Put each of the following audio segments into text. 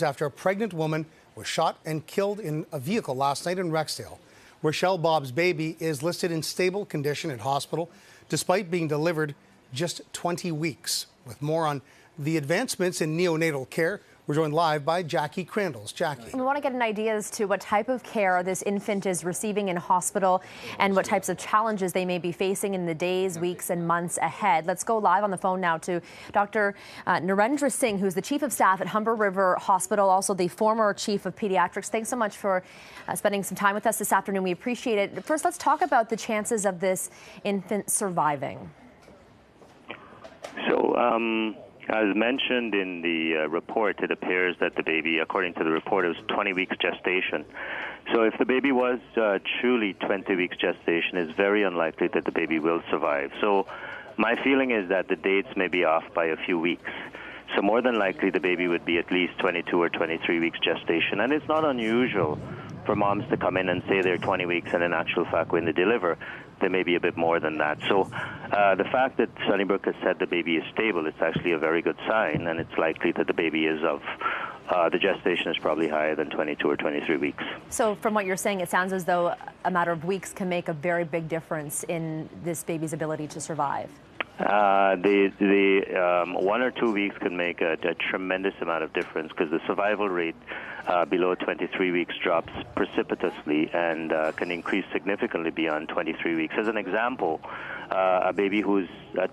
After a pregnant woman was shot and killed in a vehicle last night in Rexdale. Rochelle Bob's baby is listed in stable condition at hospital despite being delivered just 20 weeks. With more on the advancements in neonatal care, we're joined live by Jackie Crandalls. Jackie. We want to get an idea as to what type of care this infant is receiving in hospital and what types of challenges they may be facing in the days, weeks and months ahead. Let's go live on the phone now to Dr. Narendra Singh, who's the Chief of Staff at Humber River Hospital, also the former Chief of Pediatrics. Thanks so much for spending some time with us this afternoon. We appreciate it. First, let's talk about the chances of this infant surviving. As mentioned in the report, it appears that the baby, according to the report, it was 20 weeks gestation. So if the baby was truly 20 weeks gestation, it's very unlikely that the baby will survive. So my feeling is that the dates may be off by a few weeks. So more than likely the baby would be at least 22 or 23 weeks gestation. And it's not unusual for moms to come in and say they're 20 weeks, and in actual fact, when they deliver, they may be a bit more than that. So the fact that Sunnybrook has said the baby is stable, it's actually a very good sign, and it's likely that the baby is the gestation is probably higher than 22 or 23 weeks. So from what you're saying, it sounds as though a matter of weeks can make a very big difference in this baby's ability to survive. The 1 or 2 weeks can make a tremendous amount of difference, because the survival rate below 23 weeks drops precipitously and can increase significantly beyond 23 weeks. As an example, a baby who's at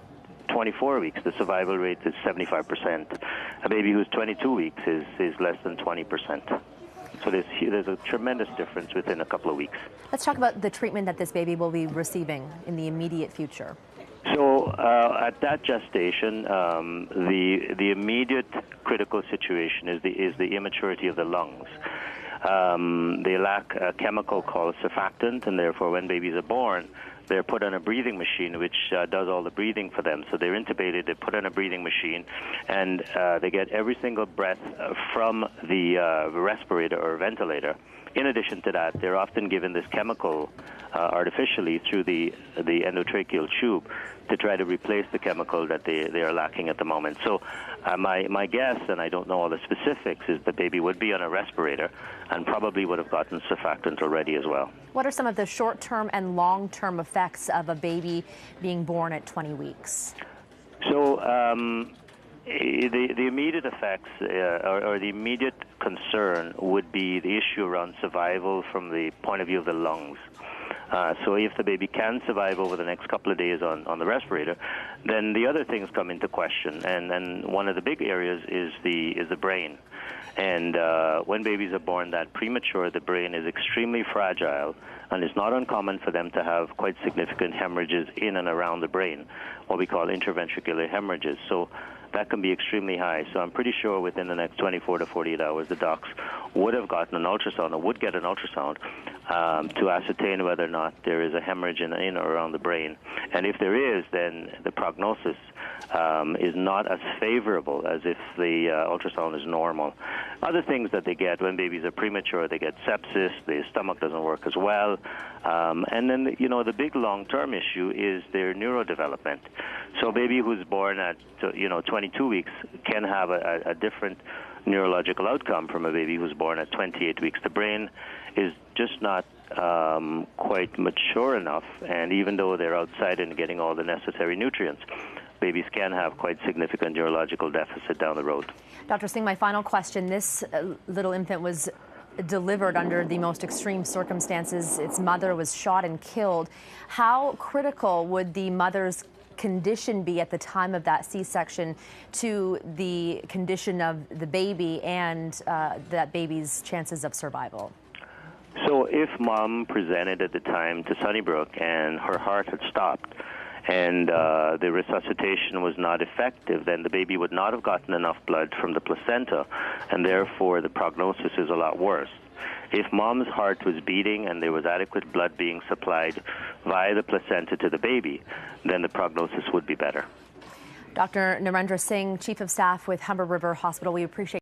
24 weeks, the survival rate is 75%. A baby who's 22 weeks is less than 20%. So there's a tremendous difference within a couple of weeks. Let's talk about the treatment that this baby will be receiving in the immediate future. So at that gestation, the immediate critical situation is the immaturity of the lungs. They lack a chemical called surfactant, and therefore when babies are born, they're put on a breathing machine which does all the breathing for them. So they're intubated, they're put on a breathing machine, and they get every single breath from the respirator or ventilator. In addition to that, they're often given this chemical artificially through the endotracheal tube to try to replace the chemical that they are lacking at the moment. So my guess, and I don't know all the specifics, is the baby would be on a respirator and probably would have gotten surfactant already as well. What are some of the short-term and long-term effects of a baby being born at 20 weeks? So the immediate effects or the immediate concern would be the issue around survival from the point of view of the lungs. So if the baby can survive over the next couple of days on the respirator, then the other things come into question. And one of the big areas is the brain. And when babies are born that premature, the brain is extremely fragile, and it's not uncommon for them to have quite significant hemorrhages in and around the brain, what we call intraventricular hemorrhages. So that can be extremely high. So I'm pretty sure within the next 24 to 48 hours, the docs would have gotten an ultrasound or would get an ultrasound to ascertain whether or not there is a hemorrhage in or around the brain. And if there is, then the prognosis is not as favorable as if the ultrasound is normal. Other things that they get when babies are premature, they get sepsis, the stomach doesn't work as well. And then, the big long-term issue is their neurodevelopment. So a baby who's born at, 22 weeks can have a different neurological outcome from a baby who's born at 28 weeks. The brain is just not quite mature enough, and even though they're outside and getting all the necessary nutrients, babies can have quite significant neurological deficit down the road. Dr. Singh, my final question. This little infant was delivered under the most extreme circumstances. Its mother was shot and killed. How critical would the mother's condition be at the time of that C-section to the condition of the baby and that baby's chances of survival? So if mom presented at the time to Sunnybrook and her heart had stopped and the resuscitation was not effective, then the baby would not have gotten enough blood from the placenta, and therefore the prognosis is a lot worse. If mom's heart was beating and there was adequate blood being supplied via the placenta to the baby, then the prognosis would be better. Dr. Narendra Singh, Chief of Staff with Humber River Hospital, we appreciate